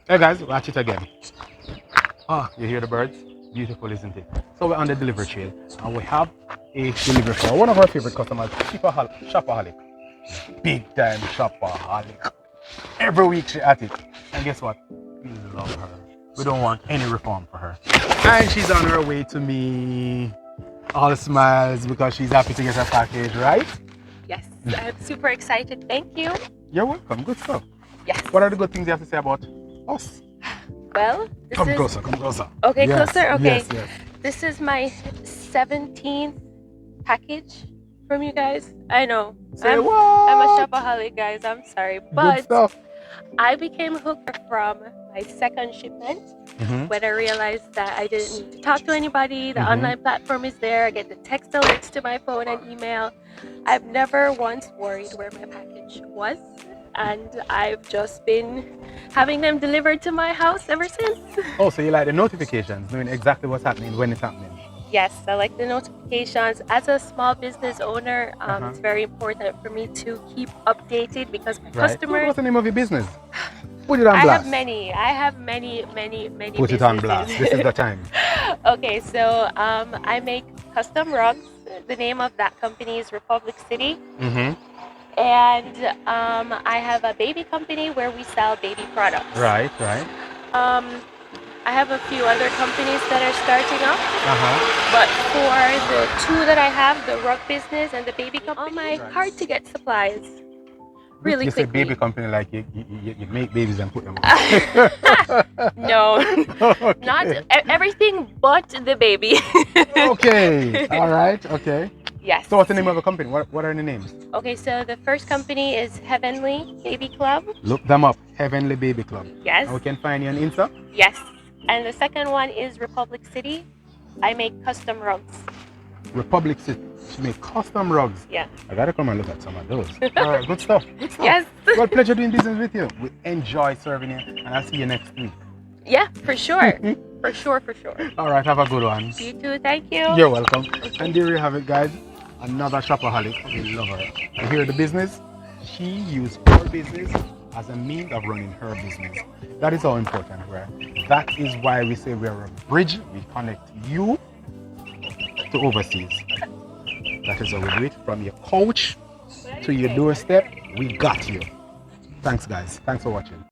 Hey guys, watch it again. Ah, you hear the birds? Beautiful, isn't it? So we're on the delivery trail and we have a delivery for one of our favorite customers, Shopaholic. Big time Shopaholic. Every week she at it. And guess what? We love her. We don't want any reform for her. And she's on her way to me. All smiles because she's happy to get her package, right? Yes, I'm super excited. Thank you. You're welcome. Good stuff. Yes. What are the good things you have to say about us? Well, Come closer, come closer. Okay, Yes, closer? Okay. Yes, yes. This is my 17th package from you guys. I know. Say I'm a shopaholic, guys. I'm sorry. Good But stuff. I became hooked from my second shipment when I realized that I didn't need to talk to anybody. The online platform is there. I get the text alerts to my phone and email. I've never once worried where my package was. And I've just been having them delivered to my house ever since. Oh, so you like the notifications, knowing exactly what's happening when it's happening? Yes, I like the notifications. As a small business owner, it's very important for me to keep updated because my customers... What's the name of your business? Put it on blast. I have many Put it on blast. This is the time. Okay, so I make custom rugs. The name of that company is Republic City. And I have a baby company where we sell baby products. Right. I have a few other companies that are starting up. But for the two that I have, the rug business and the baby company, my hard to get supplies. Really you quickly. say baby company like you make babies and put them on. No, Okay. Not everything but the baby. Okay, all right, okay. Yes. So what's the name of the company? What are the names? Okay, so the first company is Heavenly Baby Club. Look them up, Heavenly Baby Club. Yes. And we can find you on Insta? Yes. And the second one is Republic City. I make custom rugs. Republic City. She make custom rugs. Yeah. I gotta come and look at some of those. All right, good stuff. Good stuff. Yes. Well, pleasure doing business with you. We enjoy serving you, and I'll see you next week. Yeah, for sure. For sure. All right, have a good one. You too. Thank you. You're welcome. And there you have it, guys. Another shopaholic. We love her. You hear the business? She used her business as a means of running her business. That is how important we are. That is why we say we're a bridge. We connect you to overseas. That is how we do it. From your couch to your doorstep, we got you. Thanks, guys. Thanks for watching.